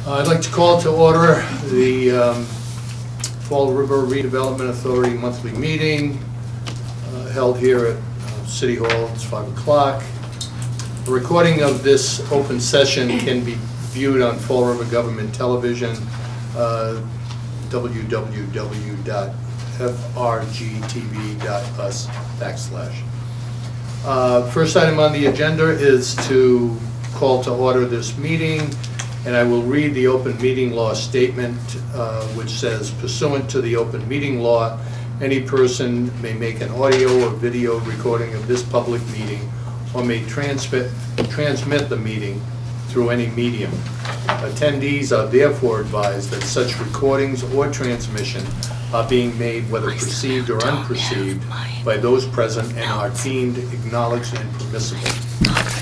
I'd like to call to order the Fall River Redevelopment Authority monthly meeting held here at City Hall. It's 5 o'clock. A recording of this open session can be viewed on Fall River Government Television, www.frgtv.us/. First item on the agenda is to call to order this meeting, and I will read the open meeting law statement, which says, pursuant to the open meeting law, any person may make an audio or video recording of this public meeting or may transmit the meeting through any medium. Attendees are therefore advised that such recordings or transmission are being made, whether perceived or unperceived, by those present and are deemed acknowledged and permissible.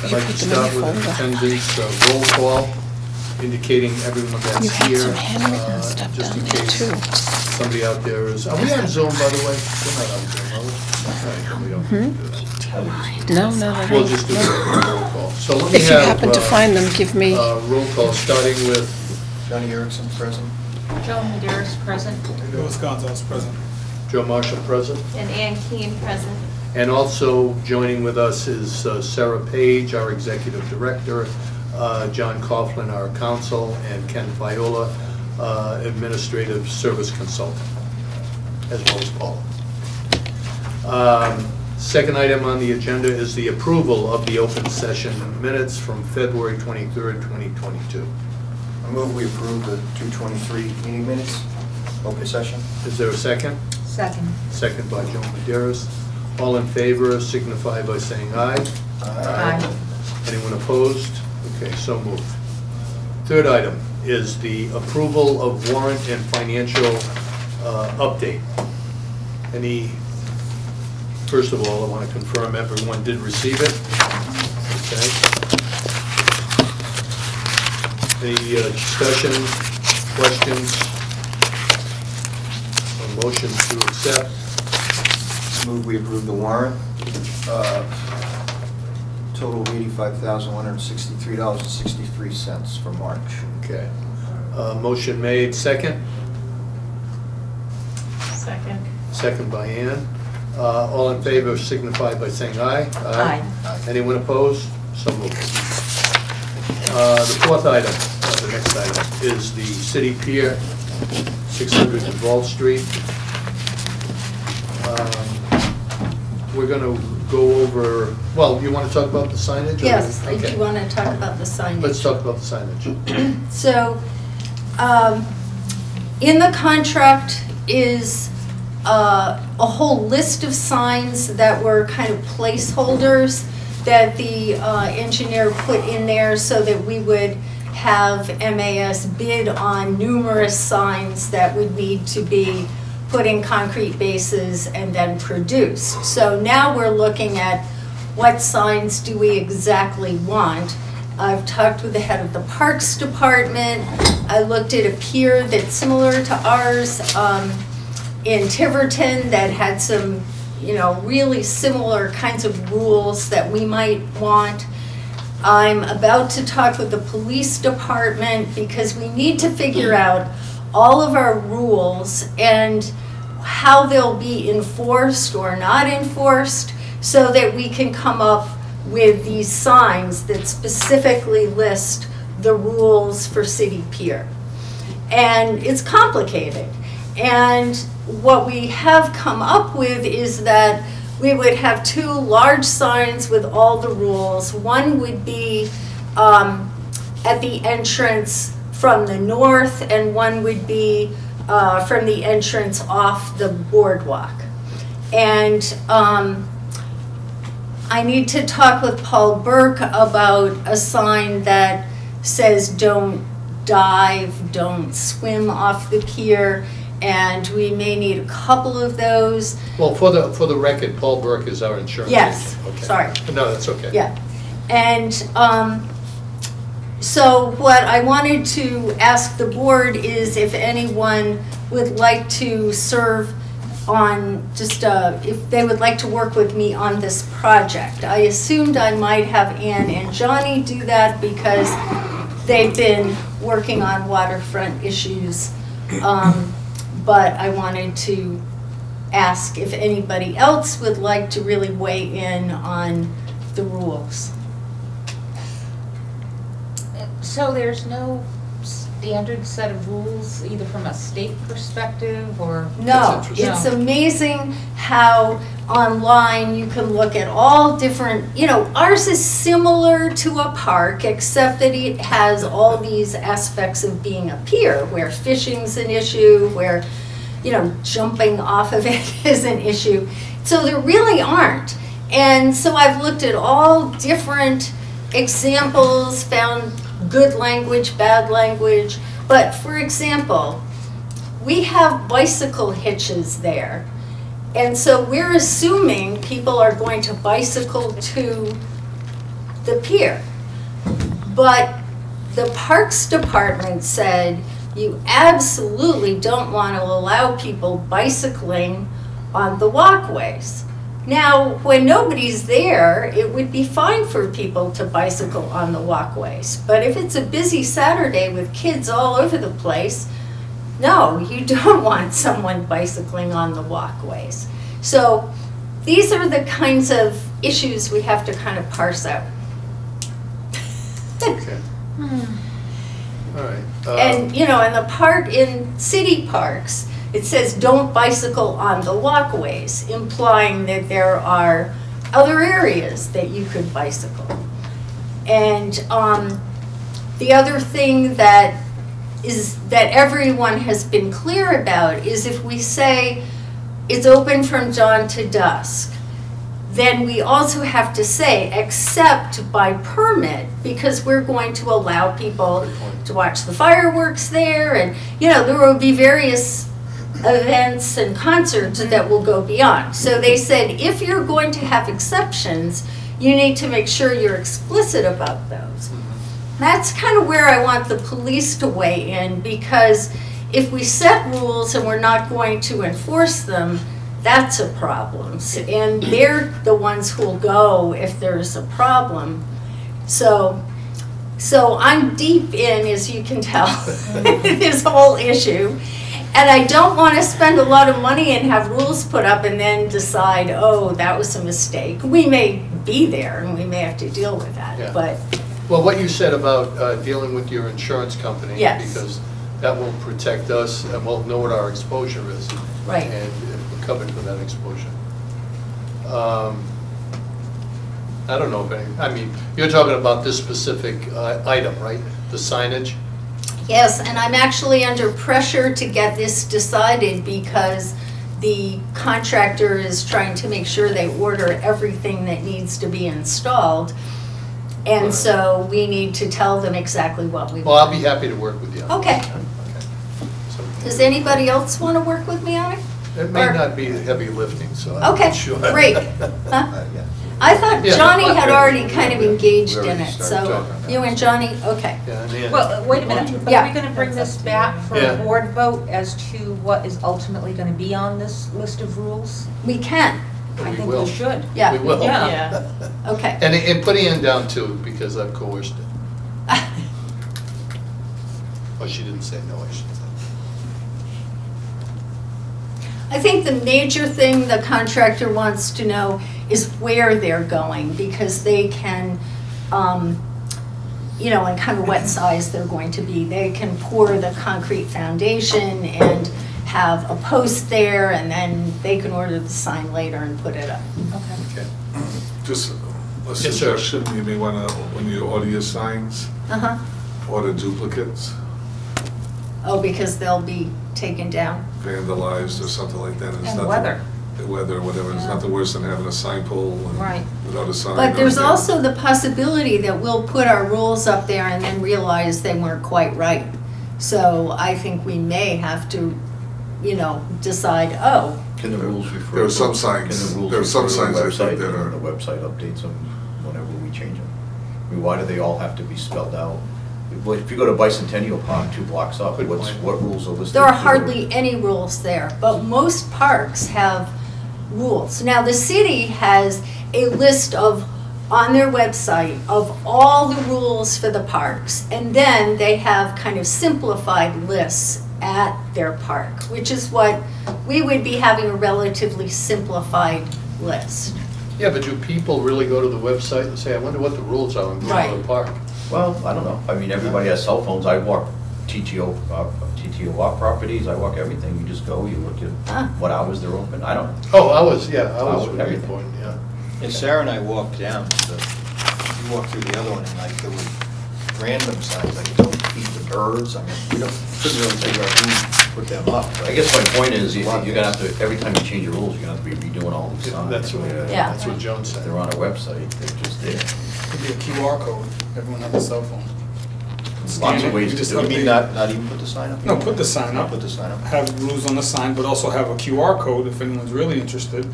I'd like to start with attendance roll call, indicating everyone that's here, just in case somebody out there is. Are we on Zoom, by the way? We're not on Zoom, are we? Okay, we don't do that. No. We'll just do a roll call. So let me if you happen to find them, give me. Roll call, starting with Johnny Erickson, present. Joe Medeiros, present. Louis Gonzalez, present. Joe Marshall, present. And Ann Keene, present. And also joining with us is Sarah Page, our Executive Director, John Coughlin, our Counsel, and Ken Viola, Administrative Service Consultant, as well as Paula. Second item on the agenda is the approval of the open session minutes from February 23rd, 2022. I move we approve the 2/23 meeting minutes, open session. Is there a second? Second. Second by Joe Medeiros. All in favor signify by saying aye. Aye. Anyone opposed? Okay, so moved. Third item is the approval of warrant and financial update. First of all, I want to confirm everyone did receive it. Okay. Any discussion, questions, or motion to accept? Move we approve the warrant. Total of $85,163.63 for March. Okay. Motion made. Second? Second. Second by Ann. All in favor signify by saying aye. Aye. Anyone opposed? So moved. The fourth item, the next item, is the City Pier, 600 Duval Street. We're going to go over, well, you want to talk about the signage? Yes, okay. I do want to talk about the signage. Let's talk about the signage. So, in the contract is a whole list of signs that were kind of placeholders that the engineer put in there so that we would have MAS bid on numerous signs that would need to be put in concrete bases and then produced. So now we're looking at what signs do we exactly want. I've talked with the head of the Parks Department. I looked at a pier that's similar to ours in Tiverton that had some, really similar kinds of rules that we might want. I'm about to talk with the police department because we need to figure out all of our rules and how they'll be enforced or not enforced so that we can come up with these signs that specifically list the rules for City Pier. And it's complicated. And what we have come up with is that we would have two large signs with all the rules. One would be at the entrance from the north, and one would be from the entrance off the boardwalk. And I need to talk with Paul Burke about a sign that says don't dive, don't swim off the pier, and we may need a couple of those. Well, for the record, Paul Burke is our insurance Yes, agent. Okay. sorry. No, that's okay. Yeah, and so what I wanted to ask the board is if anyone would like to serve on just, if they would like to work with me on this project. I assumed I might have Ann and Johnny do that because they've been working on waterfront issues, but I wanted to ask if anybody else would like to really weigh in on the rules. So there's no standard set of rules, either from a state perspective or? No, That's interesting. it's amazing how online you can look at all different, ours is similar to a park, except that it has all these aspects of being a pier, where fishing's an issue, where, jumping off of it is an issue. So there really aren't. And so I've looked at all different examples, found good language, bad language. But for example, we have bicycle hitches there. And so we're assuming people are going to bicycle to the pier. But the Parks Department said you absolutely don't want to allow people bicycling on the walkways. Now, when nobody's there, it would be fine for people to bicycle on the walkways. But if it's a busy Saturday with kids all over the place, no, you don't want someone bicycling on the walkways. So these are the kinds of issues we have to kind of parse out. Okay. All right. And, in the part in city parks, it says don't bicycle on the walkways, implying that there are other areas that you could bicycle. And the other thing that everyone has been clear about is if we say it's open from dawn to dusk, then we also have to say except by permit, because we're going to allow people to watch the fireworks there, and there will be various events and concerts that will go beyond. So they said if you're going to have exceptions, you need to make sure you're explicit about those. That's kind of where I want the police to weigh in, because if we set rules and we're not going to enforce them, that's a problem. And they're the ones who will go if there's a problem. So I'm deep in, as you can tell, this whole issue. And I don't want to spend a lot of money and have rules put up and then decide, oh, that was a mistake. We may be there and we may have to deal with that. Yeah. But Well, what you said about dealing with your insurance company, Yes. because that will protect us and we'll know what our exposure is. Right. And we're covered for that exposure. I don't know if you're talking about this specific item, right? The signage? yes, and I'm actually under pressure to get this decided because the contractor is trying to make sure they order everything that needs to be installed. And Right. so we need to tell them exactly what we Well, I'll want. be happy to work with you. on Okay. that. So Does anybody else want to work with me on it? it may or- not be heavy lifting, so I'm Okay, not sure. great. Huh? Yeah. I thought Yeah. Johnny had already kind of engaged We in already it, started so talking about you that. and Johnny, okay. Yeah, and Ann. Well, wait a minute, but Yeah. are we gonna bring this back for Yeah. a board vote as to what is ultimately gonna be on this list of rules? We can, I We think will. we should. yeah, We will. Yeah. okay. And put Ann down too, because I've coerced it. Or she didn't say no, I should say. I think the major thing the contractor wants to know is where they're going, because they can, and kind of what size they're going to be. They can pour the concrete foundation and have a post there, and then they can order the sign later and put it up. Okay. Just a Yes, sir. suggestion, you may want to, when you order your signs, Uh-huh. order duplicates, Oh, because they'll be taken down. vandalized or something like that. It's And nothing- weather. The weather, whatever, it's Yeah. nothing worse than having a sign pole Right. without a sign. But there's or- also the possibility that we'll put our rules up there and then realize they weren't quite right. So I think we may have to, decide, oh, Can the rules refer? There are some to- signs- Can the rules there are some refer to the signs I think website, that are- and the website updates them whenever we change them? I mean, why do they all have to be spelled out? If you go to Bicentennial Park, 2 blocks up, Good point. what rules are listed? there are to- hardly any rules there, but most parks have rules. Now, the city has a list of on their website of all the rules for the parks. And then they have kind of simplified lists at their park, which is what we would be having, a relatively simplified list. Yeah, but do people really go to the website and say, I wonder what the rules are when going to the park? Well, I don't know. I mean, everybody has cell phones. I walk TTO walk properties. I walk everything. You just go, you look at what hours they're open. I don't. Oh, hours would be Everything. important, yeah. And Sarah and I walked down we walked through the other one, and like there were random signs, like don't feed the birds. I mean, we couldn't really figure out who put them up. but- I guess my point is, you're gonna have to, every time you change your rules, you're gonna have to be redoing all these signs. Yeah. That's what Joan If said. they're on a website, they're just there. Could be a QR code, everyone has a cell phone. Lots Scan of it, ways you to just do You it. mean not even put the sign up? No, put the sign up. Put the sign up. Have rules on the sign, but also have a QR code, if anyone's really interested,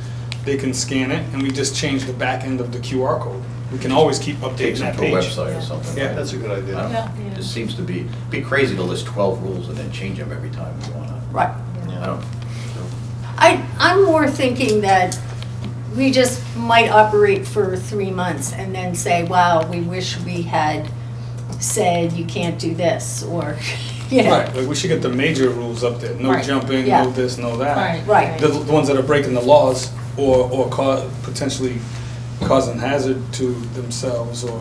they can scan it, and we just change the back end of the QR code. We can always keep Takes updating them that to a page. website or something. Yeah, right? That's a good I idea. don't know. Yeah. It seems to be crazy to list 12 rules and then change them every time you wanna. Right. I don't. I'm more thinking that we just might operate for 3 months and then say, wow, we wish we had said you can't do this, or, you know. Right, like we should get the major rules up there, no Right. jumping, Yeah. no this, no that. Right. The ones that are breaking the laws or potentially causing hazard to themselves or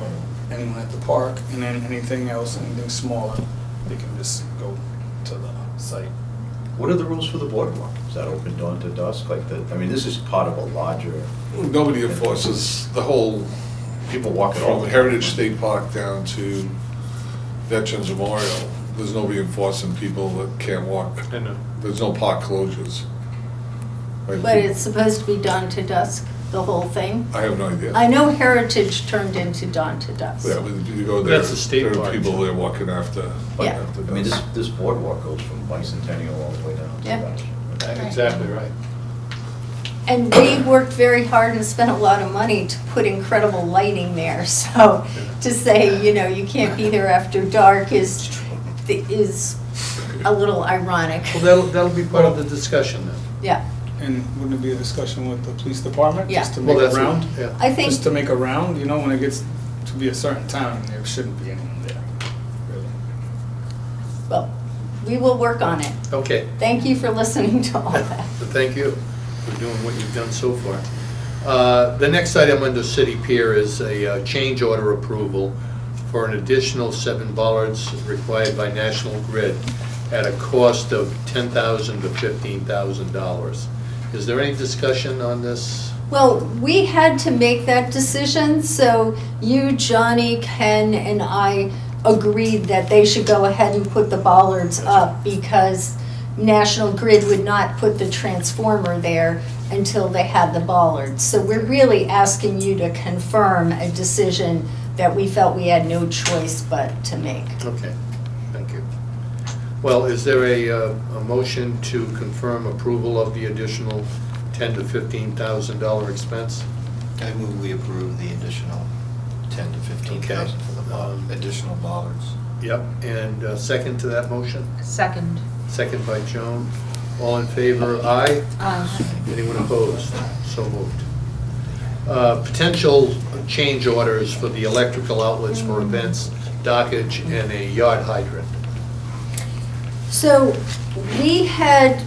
anyone at the park, and then anything else, anything smaller, they can just go to the site. What are the rules for the boardwalk? Is that open dawn to dusk like that? I mean, this is part of a larger, Nobody enforces the whole, people walk it all. from Heritage State Park down to Veterans Memorial. There's nobody enforcing people that can't walk. I know. There's no park closures. Right? But it's supposed to be dawn to dusk, the whole thing. I have no idea. I know Heritage turned into dawn to dusk. Yeah, but you go there, That's a state there are park. people there walking after. Yeah. after I mean, dusk. this boardwalk goes from Bicentennial all the way down to Yeah. that. Exactly right. And we worked very hard and spent a lot of money to put incredible lighting there, so to say, you know, you can't be there after dark is a little ironic. Well, that'll be part of the discussion then. Yeah, And wouldn't it be a discussion with the police department? Yeah. Just to Well, make a that's what- round? Yeah. I think, Just to make a round, you know, when it gets to be a certain time, there shouldn't be anyone there, really. well, we will work on it. Okay, Thank you for listening to all that. thank you for doing what you've done so far. The next item under City Pier is a change order approval for an additional 7 bollards required by National Grid at a cost of $10,000 to $15,000. Is there any discussion on this? Well, we had to make that decision, so you, Johnny, Ken, and I agreed that they should go ahead and put the bollards up because National Grid would not put the transformer there until they had the bollards. So we're really asking you to confirm a decision that we felt we had no choice but to make. Okay, thank you. Well, is there a motion to confirm approval of the additional $10,000 to $15,000 expense? I move we approve the additional 10 to 15,000 for the additional bollards. Yep, and second to that motion? Second. Second by Joan. All in favor, aye? Anyone opposed? So moved. Potential change orders for the electrical outlets for events, dockage, and a yard hydrant. So we had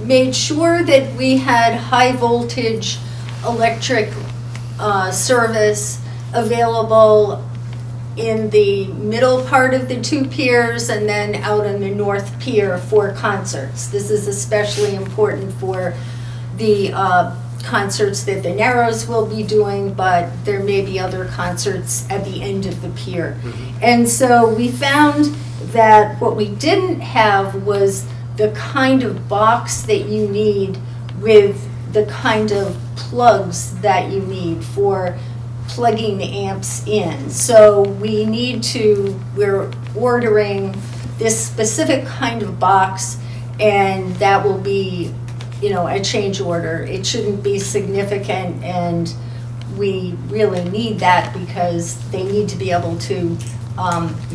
made sure that we had high voltage electric service available in the middle part of the 2 piers and then out on the north pier for concerts. This is especially important for the concerts that the Narrows will be doing, but there may be other concerts at the end of the pier. And so we found that what we didn't have was the kind of box that you need with the kind of plugs that you need for plugging the amps in. So we're ordering this specific kind of box, and that will be, you know, a change order. It shouldn't be significant, and we really need that because they need to be able to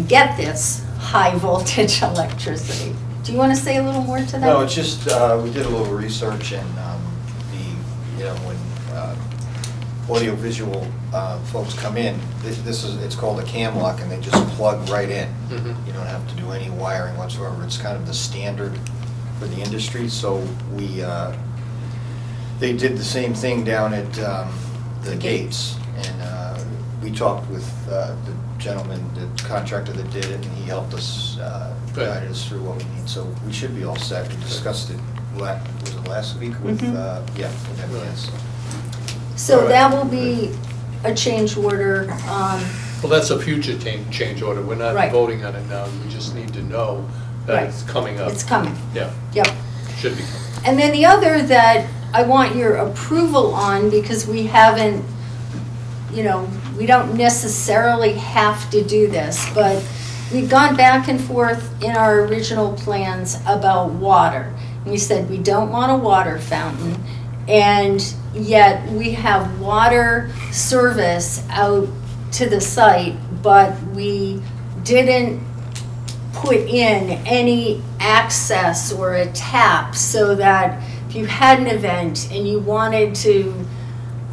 get this high voltage electricity. Do you want to say a little more to that? No, it's just, we did a little research and when audiovisual folks come in, it's called a cam lock, and they just plug right in. Mhm. You don't have to do any wiring whatsoever. It's kind of the standard for the industry. So they did the same thing down at the gates, and we talked with the gentleman, the contractor that did it, and he helped us, Good. guided us through what we need. So we should be all set. We discussed it, was it last week with, with MPS. So All right. that will be a change order. Well, that's a future change order. We're not Right. voting on it now. We just need to know that Right. it's coming up. It's coming, Yeah, yep. should be coming. And then the other that I want your approval on, because we haven't, you know, we don't necessarily have to do this, but we've gone back and forth in our original plans about water. We said we don't want a water fountain, and yet we have water service out to the site, but we didn't put in any access or a tap so that if you had an event and you wanted to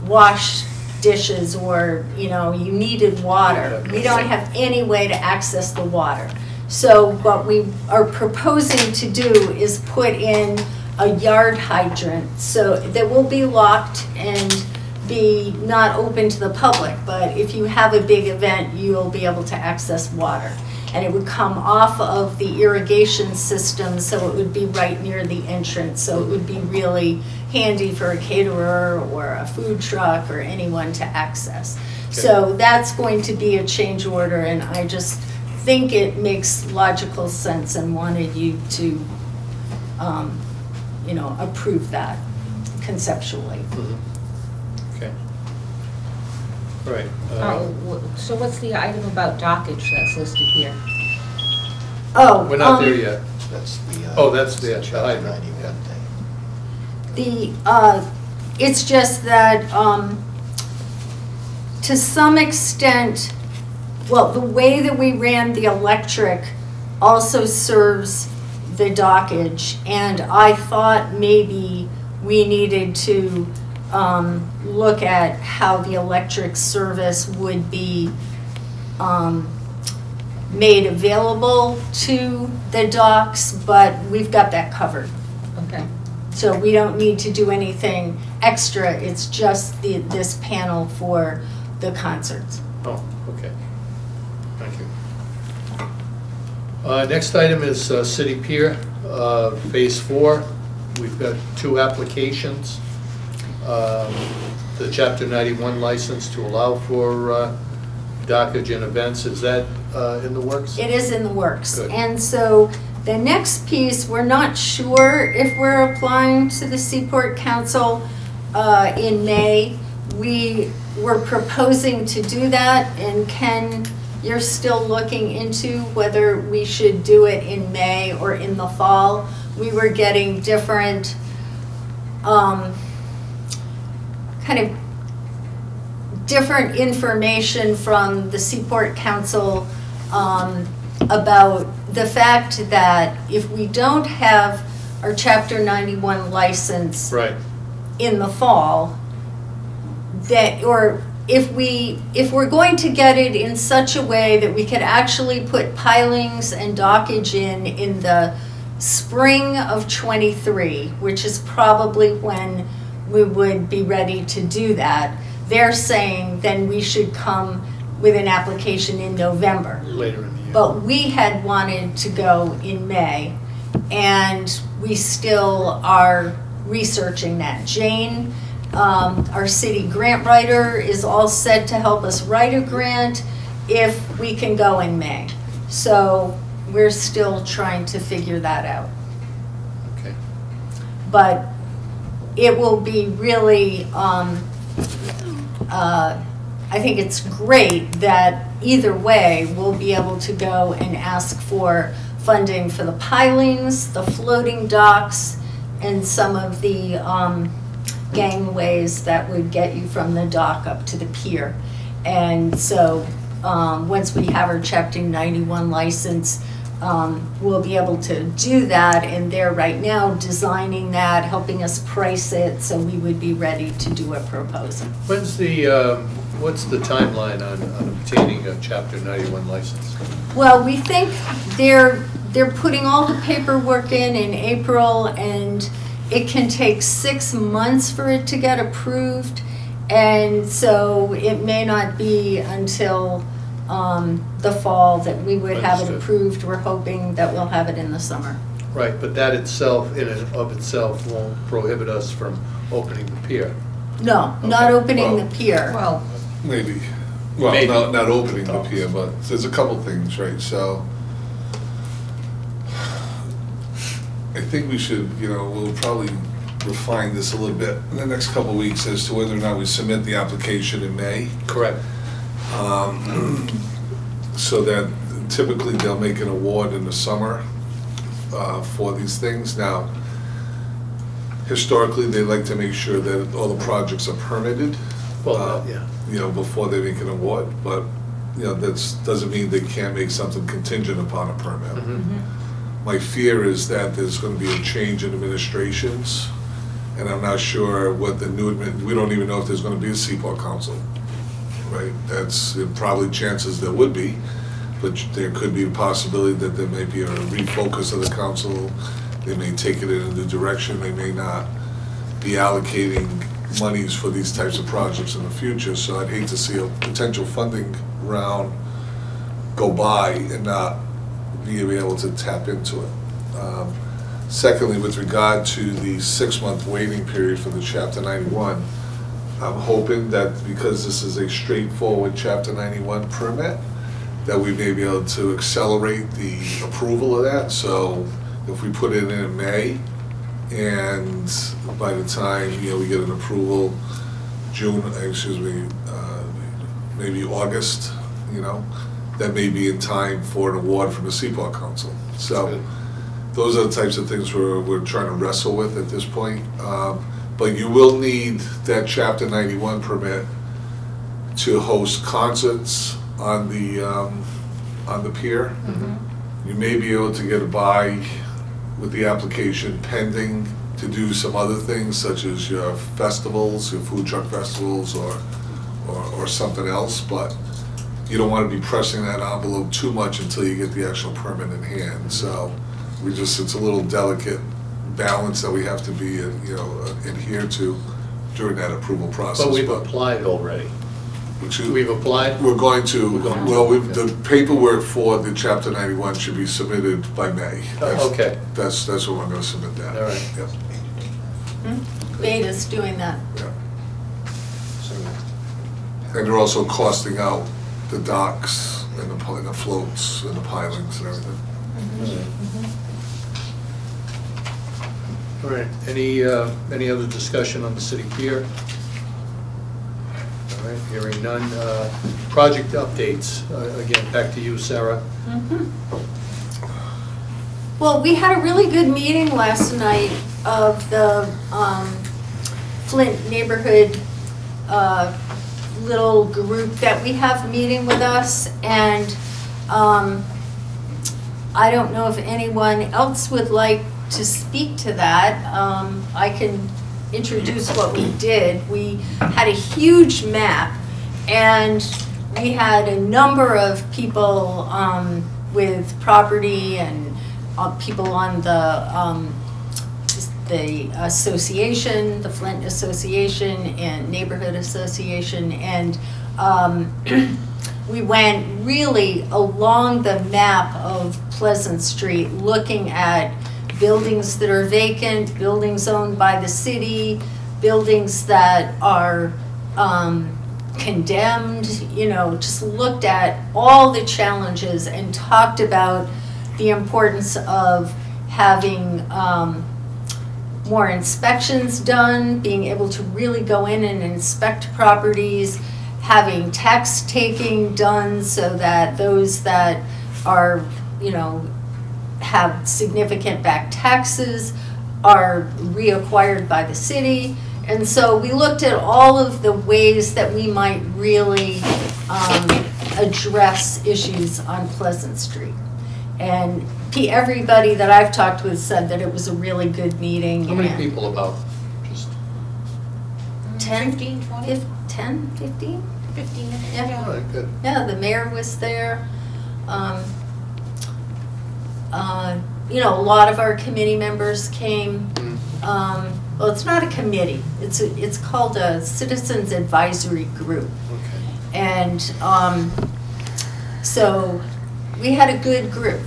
wash dishes or, you know, you needed water, we don't have any way to access the water. So what we are proposing to do is put in a yard hydrant, so that will be locked and be not open to the public, but if you have a big event, you'll be able to access water. And it would come off of the irrigation system, so it would be right near the entrance, so it would be really handy for a caterer or a food truck or anyone to access. So that's going to be a change order, and I just think it makes logical sense and wanted you to, you know, approve that conceptually. Okay. All right. So what's the item about dockage that's listed here? Oh. We're not there yet. That's the. Oh, that's the Chapter hydrant, 91 thing. It's just that, to some extent, well, the way that we ran the electric also serves the dockage, and I thought maybe we needed to look at how the electric service would be made available to the docks, but we've got that covered. Okay. So we don't need to do anything extra, it's just this panel for the concerts. Oh, okay. Thank you. Next item is City Pier, Phase 4. We've got 2 applications. The Chapter 91 license to allow for dockage and events, is that in the works? It is in the works. Good. And so the next piece, we're not sure if we're applying to the Seaport Council in May. We were proposing to do that, and Ken, you're still looking into whether we should do it in May or in the fall. We were getting different kind of different information from the Seaport Council about the fact that if we don't have our Chapter 91 license Right. in the fall, that, or if we're going to get it in such a way that we could actually put pilings and dockage in the spring of '23, which is probably when we would be ready to do that, they're saying then we should come with an application in November. Later in the year. But we had wanted to go in May, and we still are researching that. Jane, our city grant writer, is all set to help us write a grant if we can go in May. So we're still trying to figure that out. Okay. But it will be really, I think it's great that either way, we'll be able to go and ask for funding for the pilings, the floating docks, and some of the gangways that would get you from the dock up to the pier. And so once we have our Chapter 91 license, we'll be able to do that, and they're right now designing that, helping us price it, so we would be ready to do a proposal. What's the timeline on obtaining a Chapter 91 license? Well, we think they're putting all the paperwork in April, and it can take 6 months for it to get approved, and so it may not be until the fall that we would have it Understood. approved. We're hoping that we'll have it in the summer. Right, but that itself, in and of itself, won't prohibit us from opening the pier. No, not Okay. opening Well- the pier. Well, Maybe. Well, Maybe. not opening the pier, but there's a couple things, right? So I think we should, we'll probably refine this a little bit in the next couple of weeks as to whether or not we submit the application in May. Correct. So that typically they'll make an award in the summer for these things. Now, historically, they like to make sure that all the projects are permitted. Well, yeah. Before they make an award, but, that doesn't mean they can't make something contingent upon a permit. Mhm. My fear is that there's gonna be a change in administrations, and I'm not sure what the new we don't even know if there's gonna be a Seaport Council, right? That's probably chances there would be, but there could be a possibility that there may be a refocus of the council. They may take it in a new direction, they may not be allocating monies for these types of projects in the future, so I'd hate to see a potential funding round go by and not be able to tap into it. Secondly, with regard to the 6-month waiting period for the Chapter 91, I'm hoping that because this is a straightforward Chapter 91 permit, that we may be able to accelerate the approval of that. So if we put it in May, and by the time, we get an approval, maybe August, that may be in time for an award from the Seaport Council. So those are the types of things we're trying to wrestle with at this point. But you will need that Chapter 91 permit to host concerts on the pier. You may be able to get a buy with the application pending to do some other things such as your festivals, your food truck festivals or something else, but you don't want to be pressing that envelope too much until you get the actual permit in hand. So it's a little delicate balance that we have to be, adhere to during that approval process. But we've applied already. We've applied? We're going to, We're going to. well, the paperwork for the Chapter 91 should be submitted by May. Okay. That's when we're going to submit that. All right. Yep. Beta's doing that. Yeah. And they're also costing out the docks and the floats and the pilings and everything. All right, any other discussion on the city pier? All right, hearing none. Project updates, again, back to you, Sarah. Well, we had a really good meeting last night of the Flint neighborhood little group that we have meeting with us, and I don't know if anyone else would like to speak to that. I can introduce what we did. We had a huge map, and we had a number of people with property and people on the association, the Flint Association and Neighborhood Association, and we went really along the map of Pleasant Street, looking at buildings that are vacant, buildings owned by the city, buildings that are condemned, just looked at all the challenges and talked about the importance of having more inspections done, being able to really go in and inspect properties, having tax taking done so that those that are, have significant back taxes are reacquired by the city. And so we looked at all of the ways that we might really address issues on Pleasant Street. And everybody that I've talked with said that it was a really good meeting. How many and people about? Just 10, 15, 20? 10, 15? 15, Yeah. yeah. all right, good. Yeah, the mayor was there. You know, a lot of our committee members came. Well, it's not a committee. It's called a Citizens Advisory Group. Okay. And so we had a good group.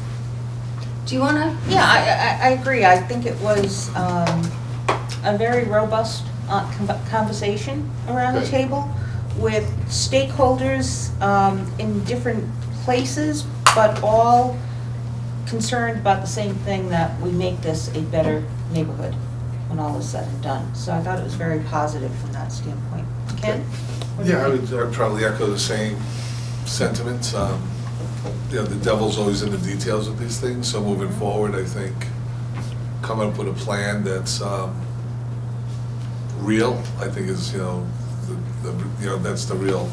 Do you want to? Yeah, I agree. I think it was a very robust conversation around the Good. table with stakeholders in different places, but all concerned about the same thing, that we make this a better neighborhood when all is said and done. So I thought it was very positive from that standpoint. Ken? What do you Yeah, I think? would probably echo the same sentiments. You know, the devil's always in the details of these things, so moving forward, I think coming up with a plan that's real, I think is, you know, that's the real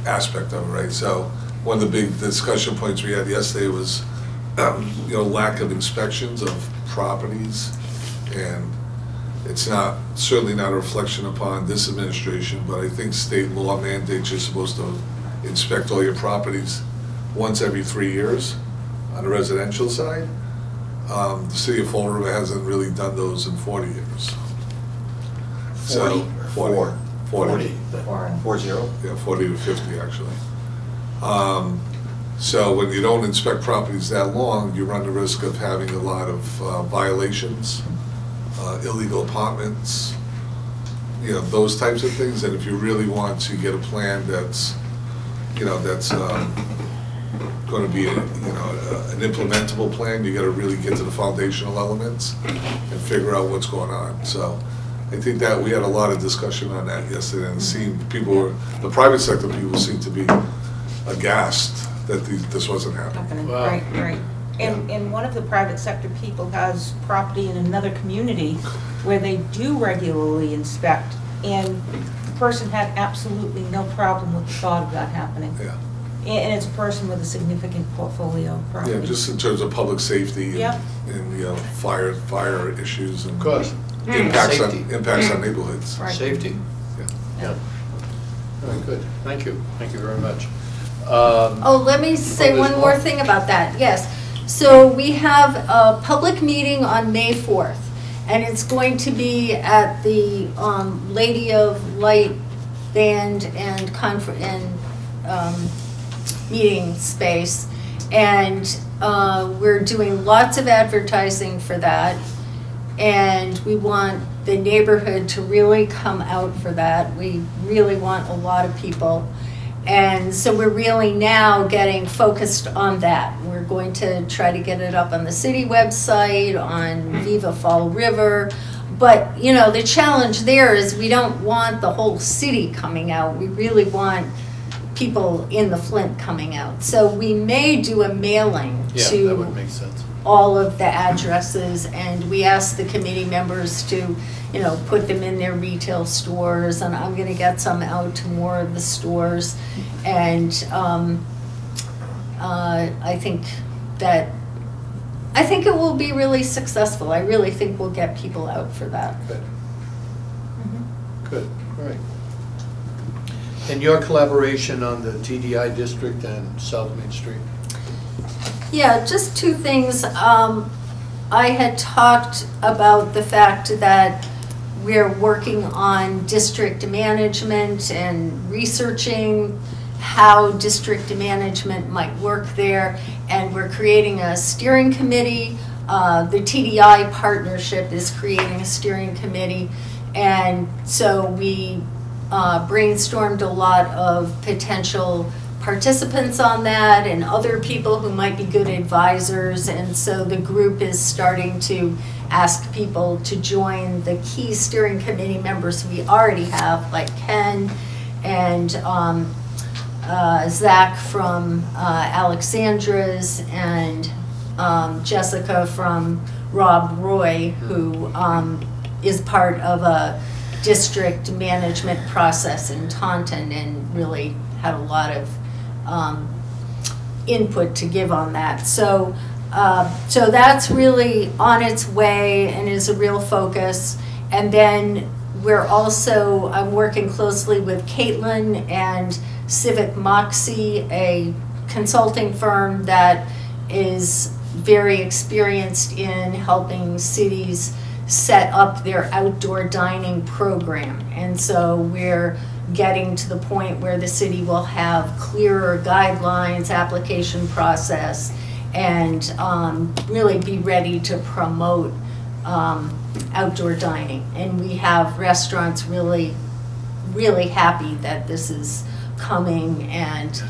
aspect of it, right? So one of the big discussion points we had yesterday was, you know, lack of inspections of properties, and it's certainly not a reflection upon this administration, but I think state law mandates you're supposed to inspect all your properties once every 3 years on the residential side. The city of Fall River hasn't really done those in 40 years. 40. 40. 40. Yeah, 40 to 50 actually. So when you don't inspect properties that long, you run the risk of having a lot of violations, illegal apartments, you know, those types of things. And if you really want to get a plan that's, you know, that's going to be an implementable plan, you got to really get to the foundational elements and figure out what's going on. So I think that we had a lot of discussion on that yesterday, and it seemed the private sector people seemed to be aghast that this wasn't happening. Wow. Right, right. And one of the private sector people has property in another community where they do regularly inspect, and the person had absolutely no problem with the thought of that happening. Yeah. And it's a person with a significant portfolio of property. Yeah, just in terms of public safety Yep. and you know, fire issues and Of course. impacts Safety. on neighborhoods. Right. Safety. Yeah. Yeah. All right, good. Thank you. Thank you very much. Oh, let me say there's one more more. thing about that, yes. So we have a public meeting on May 4th, and it's going to be at the Lady of Light Band and meeting space. And we're doing lots of advertising for that. And we want the neighborhood to really come out for that. We really want a lot of people. And so we're really now getting focused on that. We're going to try to get it up on the city website, on Viva Fall River. But, you know, the challenge there is we don't want the whole city coming out. We really want people in the Flint coming out. So we may do a mailing Yeah, to that would make sense. all of the addresses, and we asked the committee members to, you know, put them in their retail stores, and I'm gonna get some out to more of the stores. And I think it will be really successful. I really think we'll get people out for that. Good. Good, all right. And your collaboration on the TDI district and South Main Street? Yeah, just two things. I had talked about the fact that we're working on district management and researching how district management might work there, and we're creating a steering committee. The TDI partnership is creating a steering committee, and so we brainstormed a lot of potential participants on that and other people who might be good advisors, and so the group is starting to ask people to join the key steering committee members we already have, like Ken and Zach from Alexandra's, and Jessica from Rob Roy, who is part of a district management process in Taunton and really had a lot of input to give on that. So So that's really on its way and is a real focus. And then we're also, I'm working closely with Caitlin and Civic Moxie, a consulting firm that is very experienced in helping cities set up their outdoor dining program. And so we're getting to the point where the city will have clearer guidelines, application process, and really be ready to promote outdoor dining. And we have restaurants really, really happy that this is coming, and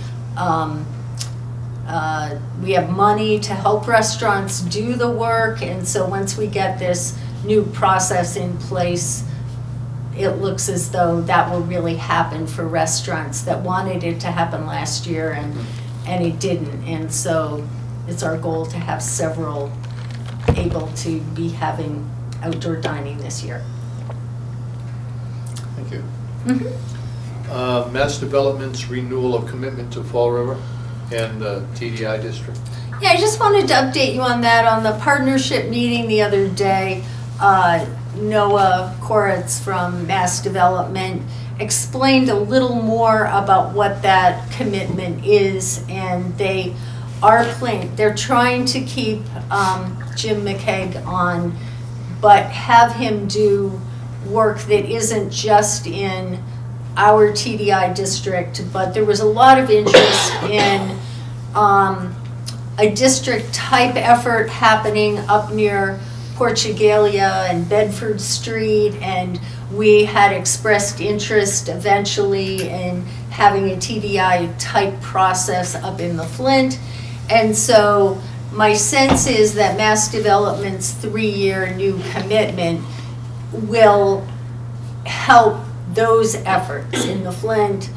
we have money to help restaurants do the work. And so once we get this new process in place, it looks as though that will really happen for restaurants that wanted it to happen last year and it didn't. And so it's our goal to have several able to be having outdoor dining this year. Thank you. Mass Development's renewal of commitment to Fall River and the TDI district. Yeah, I just wanted to update you on that. On the partnership meeting the other day, Noah Koretz from Mass Development explained a little more about what that commitment is, and they are they're trying to keep Jim McKeag on, but have him do work that isn't just in our TDI district, but there was a lot of interest in a district type effort happening up near Portugalia and Bedford Street, and we had expressed interest eventually in having a TDI type process up in the Flint. And so my sense is that Mass Development's 3-year new commitment will help those efforts in the Flint,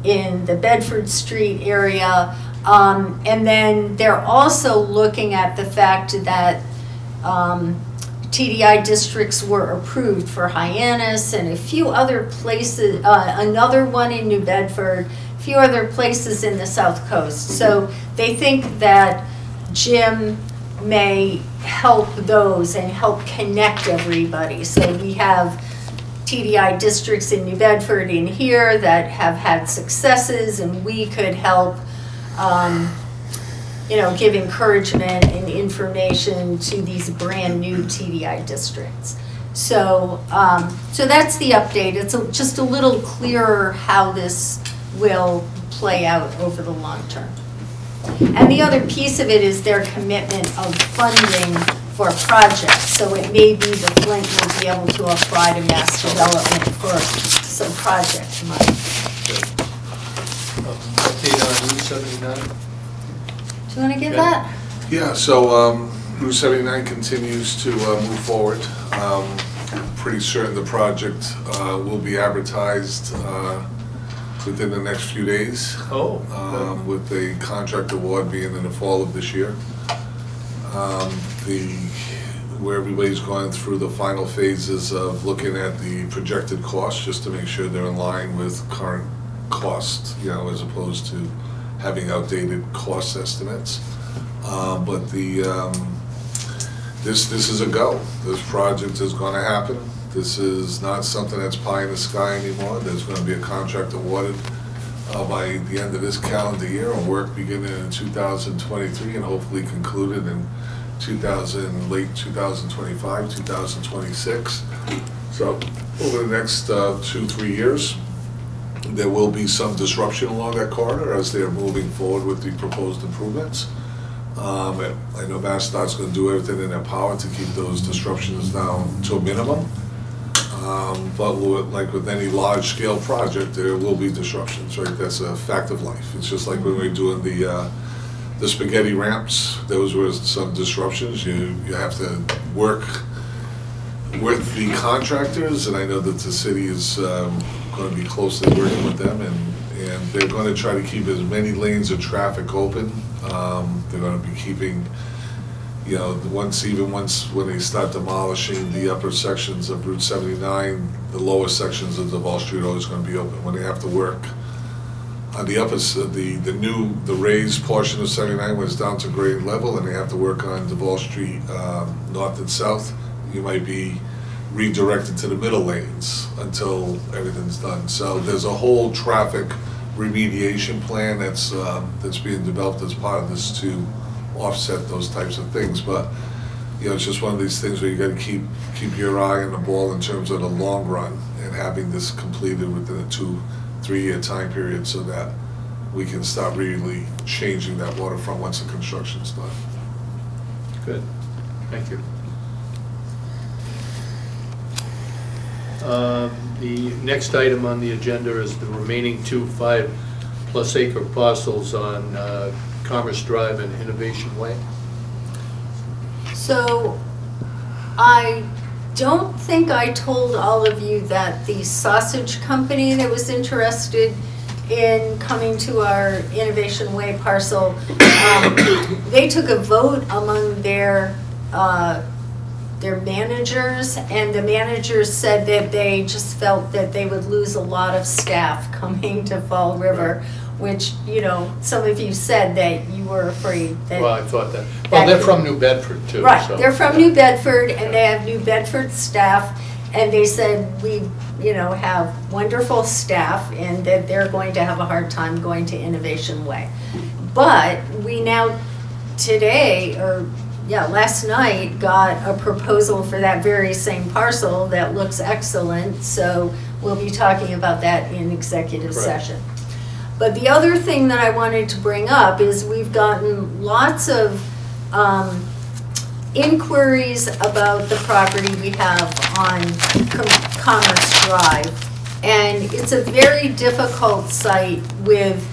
in the Bedford Street area, and then they're also looking at the fact that TDI districts were approved for Hyannis and a few other places, another one in New Bedford, a few other places in the South Coast. So they think that Jim may help those and help connect everybody. So we have TDI districts in New Bedford in here that have had successes, and we could help you know, give encouragement and information to these brand new TDI districts. So, so that's the update. It's just a little clearer how this will play out over the long term. And the other piece of it is their commitment of funding for projects. So it may be the Flint will be able to apply to Mass Development for some project money. Update on Route 79? Do you want to give that? Yeah, so Route 79 continues to move forward. Pretty certain the project will be advertised within the next few days. With the contract award being in the fall of this year. Where everybody's going through the final phases of looking at the projected costs, just to make sure they're in line with current cost, you know, as opposed to having outdated cost estimates. But this is a go. This project is going to happen. This is not something that's pie in the sky anymore. There's going to be a contract awarded by the end of this calendar year, and work beginning in 2023 and hopefully concluded in late 2025, 2026. So over the next 2-3 years, there will be some disruption along that corridor as they are moving forward with the proposed improvements. I know MassDOT's going to do everything in their power to keep those disruptions down to a minimum. But like with any large-scale project, there will be disruptions, right? That's a fact of life. It's just like when we were doing the spaghetti ramps. Those were some disruptions. You have to work with the contractors, and I know that the city is going to be closely working with them, and they're going to try to keep as many lanes of traffic open. They're going to be keeping, you know, even once when they start demolishing the upper sections of Route 79, the lower sections of the Wall Street Road is going to be open. When they have to work on the upper, the raised portion of 79 was down to grade level, and they have to work on Duval Street, north and south. You might be redirected to the middle lanes until everything's done. So there's a whole traffic remediation plan that's being developed as part of this to offset those types of things. But you know, it's just one of these things where you got to keep your eye on the ball in terms of the long run and having this completed within a 2-3 year time period so that we can start really changing that waterfront once the construction's done. Good, thank you. The next item on the agenda is the remaining 2 5+ acre parcels on Commerce Drive and Innovation Way. So I don't think I told all of you that the sausage company that was interested in coming to our Innovation Way parcel, they took a vote among their managers, and the managers said that they just felt that they would lose a lot of staff coming to Fall River, which, you know, some of you said that you were afraid that... Well, I thought that. Well, they're from New Bedford, too. Right, so, they're from New Bedford, and they have New Bedford staff, and they said we, you know, have wonderful staff, and that they're going to have a hard time going to Innovation Way. But we now, today, or yeah, last night, got a proposal for that very same parcel that looks excellent, so we'll be talking about that in executive session. But the other thing that I wanted to bring up is we've gotten lots of inquiries about the property we have on Commerce Drive. And it's a very difficult site with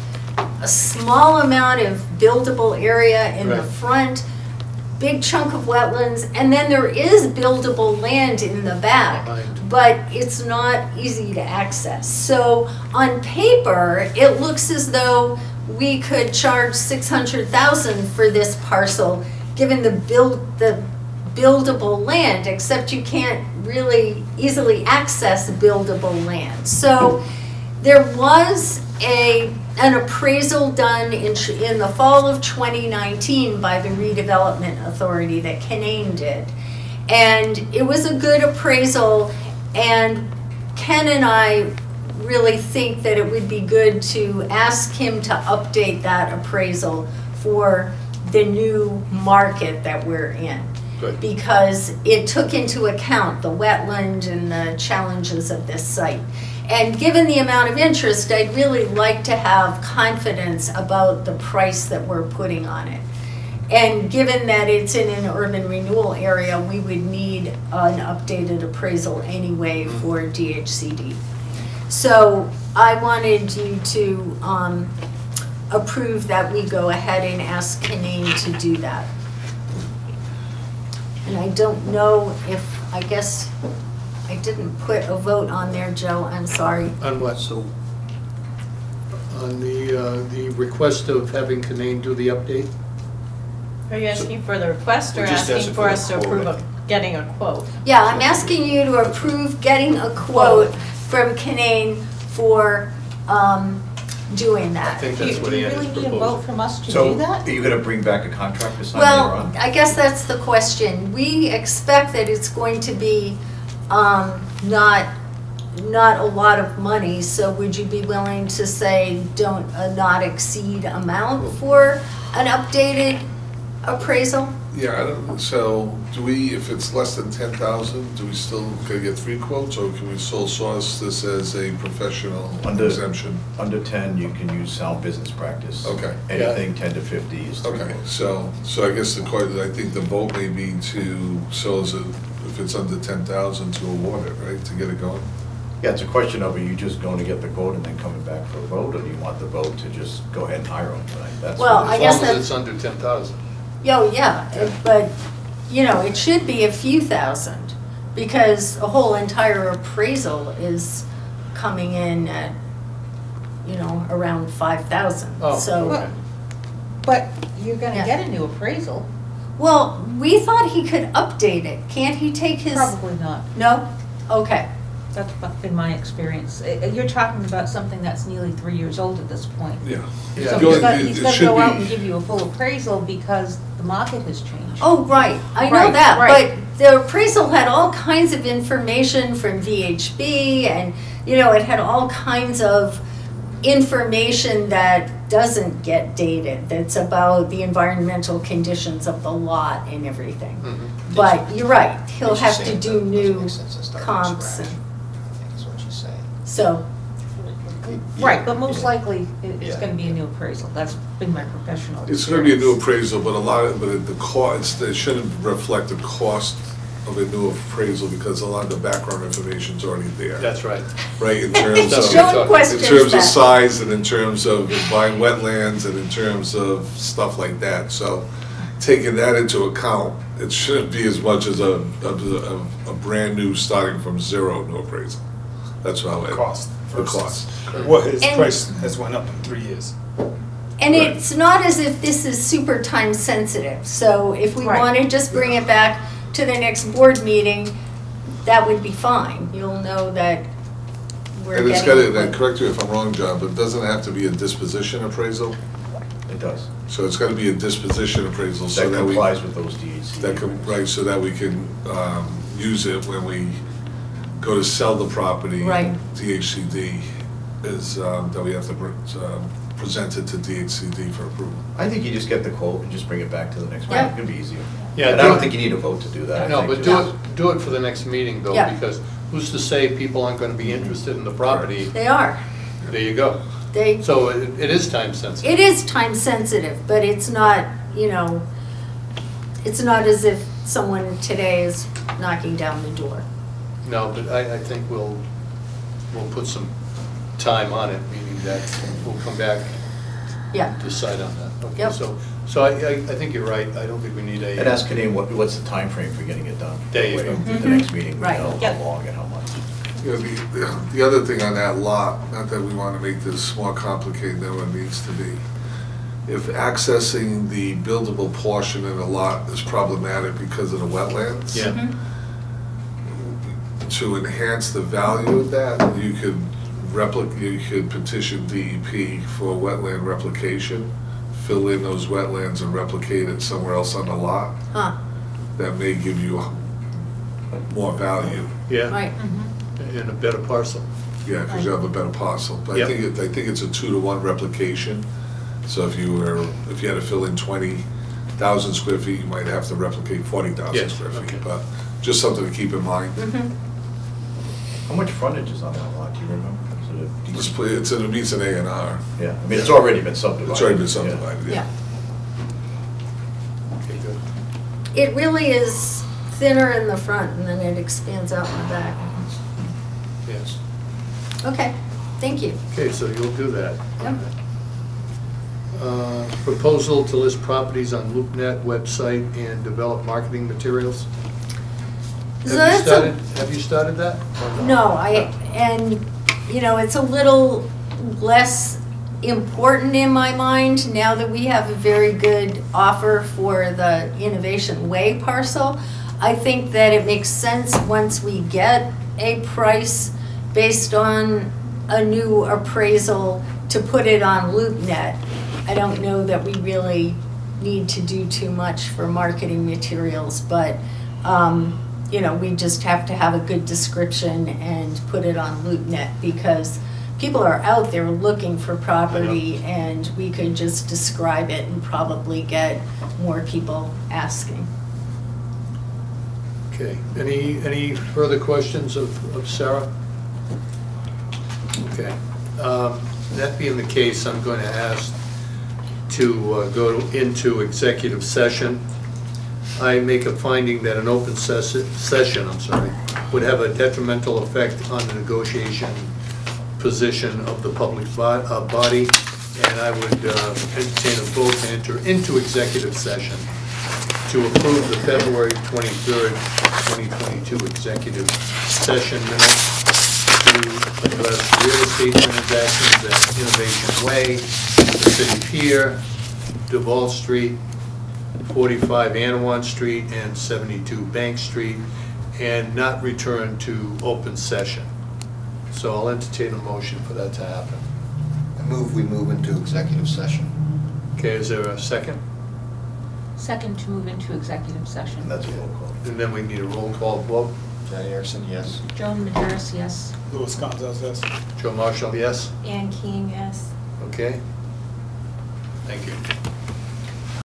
a small amount of buildable area in the front, big chunk of wetlands, and then there is buildable land in the back, but it's not easy to access. So on paper, it looks as though we could charge $600,000 for this parcel, given the buildable land, except you can't really easily access buildable land. So there was an appraisal done in the fall of 2019 by the Redevelopment Authority that Canaan did. And it was a good appraisal, and Ken and I really think that it would be good to ask him to update that appraisal for the new market that we're in. Good. Because it took into account the wetland and the challenges of this site. And given the amount of interest, I'd really like to have confidence about the price that we're putting on it. And given that it's in an urban renewal area, we would need an updated appraisal anyway for DHCD. So I wanted you to approve that we go ahead and ask Canaan to do that. And I don't know if, I guess, I didn't put a vote on there, Joe, I'm sorry. On what? So, on the request of having Canaan do the update? Are you asking for the request or We're just asking asking for for us the to approve quote. of getting a quote? Yeah, I'm asking you to approve getting a quote from Canaan for doing I that. think Do that's you what he really had need a vote proposed. from us to So, do that? are you gonna bring back a contract to sign later Well, on? I guess that's the question. We expect that it's going to be not a lot of money, so would you be willing to say don't not exceed amount for an updated appraisal? Yeah, I don't, so do we, if it's less than 10,000, do we still, can we get 3 quotes, or can we sole source this as a professional exemption? Under 10, you can use sound business practice. Okay. Anything 10 to 50 is 3 Okay, quotes. so I guess I think the vote may be to, so is it, if it's under 10,000 to award it, right, to get it going? Yeah, it's a question of, are you just going to get the quote and then coming back for a vote, or do you want the vote to just go ahead and hire them tonight? That's Well, what I it is. guess As long that- as it's under 10,000. Yeah, but, you know, it should be a few thousand, because a whole entire appraisal is coming in at, you know, around 5,000. Oh, So, okay. But you're gonna Yeah. get a new appraisal. well, we thought he could update it. Can't he take his? Probably not. No? Okay. That's been my experience. You're talking about something that's nearly 3 years old at this point. Yeah. Yeah. So he's got to go out and give you a full appraisal because the market has changed. Oh, right, I know Right, that, right. but the appraisal had all kinds of information from VHB, and, you know, it had all kinds of information that doesn't get dated, that's about the environmental conditions of the lot and everything. Mhm. But you're right, he'll She's have to saying do that it doesn't new make sense to start from comps, scratch. and I think is what she's saying. so, Right, but most likely it's Yeah. going to be a new appraisal. That's been my professional experience. It's gonna be a new appraisal, but the cost, it shouldn't reflect the cost of a new appraisal because a lot of the background information's already there. That's right. Right, in terms That's of, what Joan in questions in terms of that. size and in terms of buying wetlands and in terms of stuff like that. So taking that into account, it shouldn't be as much as a brand new starting from zero new appraisal. That's how it. Cost. The versus cost. What his And- price has went up in 3 years. and Right. it's not as if this is super time sensitive, so if we Right. want to just bring it back to the next board meeting, that would be fine, you'll know that we're And it's getting. gotta, correct me if I'm wrong, John, but doesn't it have to be a disposition appraisal? It does. So it's gotta be a disposition appraisal so That that we. complies with those deeds. Right, so that we can use it when we go to sell the property. Right. DHCD is, that we have to present it to DHCD for approval. I think you just get the quote and just bring it back to the next Yeah. meeting. It'd be easier. Yeah, And I do don't it. think you need a vote to do that. I No, think but just- do it for the next meeting though, Yeah. because who's to say people aren't gonna be interested in the property? They are, There you go. they, So it is time sensitive. it is time sensitive, but it's not, you know, it's not as if someone today is knocking down the door. No, but I think we'll put some time on it, meaning that we'll come back, Yeah, decide on that. Okay, Yep. so I think you're right. I don't think we need And ask Canadian, what's the time frame for getting it done? There you That way, go. at the next meeting, we Right. know Yep. how long and how much. You know, the other thing on that lot, not that we want to make this more complicated than what it needs to be, if accessing the buildable portion of the lot is problematic because of the wetlands. Yeah. To enhance the value of that, you could petition DEP for wetland replication, fill in those wetlands and replicate it somewhere else on the lot. huh, That may give you more value, Yeah, right, in a better parcel. yeah, because you have a better parcel. But Yep. I think it's a 2-to-1 replication. So if you had to fill in 20,000 square feet, you might have to replicate 40,000 Yes, square okay. feet. But just something to keep in mind. How much frontage is on that lot, do you remember? Is it a decent- It meets an A&R. Yeah, I mean, it's already been subdivided. It's already been Yeah. subdivided, yeah. yeah. Okay, good. It really is thinner in the front and then it expands out in the back. Yes. Okay, thank you. Okay, so you'll do that. Yep. Proposal to list properties on LoopNet website and develop marketing materials. So that's a- Have you started that? or No, and, you know, it's a little less important in my mind now that we have a very good offer for the Innovation Way parcel. I think that it makes sense once we get a price based on a new appraisal to put it on LoopNet. I don't know that we really need to do too much for marketing materials, but, you know, we just have to have a good description and put it on LoopNet because people are out there looking for property and we could just describe it and probably get more people asking. Okay, any further questions of Sarah? Okay, that being the case, I'm going to ask to go into executive session. I make a finding that an open session, would have a detrimental effect on the negotiation position of the public body, and I would entertain a vote to enter into executive session to approve the February 23rd, 2022 executive session minutes to address real estate transactions at Innovation Way, the City Pier, Duval Street, 45 Anawan Street, and 72 Bank Street, and not return to open session. So I'll entertain a motion for that to happen. We move into executive session. Okay, is there a second? Second to move into executive session. And that's a roll call. And then we need a roll call vote. Jenny Anderson, yes. Joan Maderis, yes. Louis Gonzalez, yes. Joe Marshall, yes? Ann King, yes. Okay. Thank you.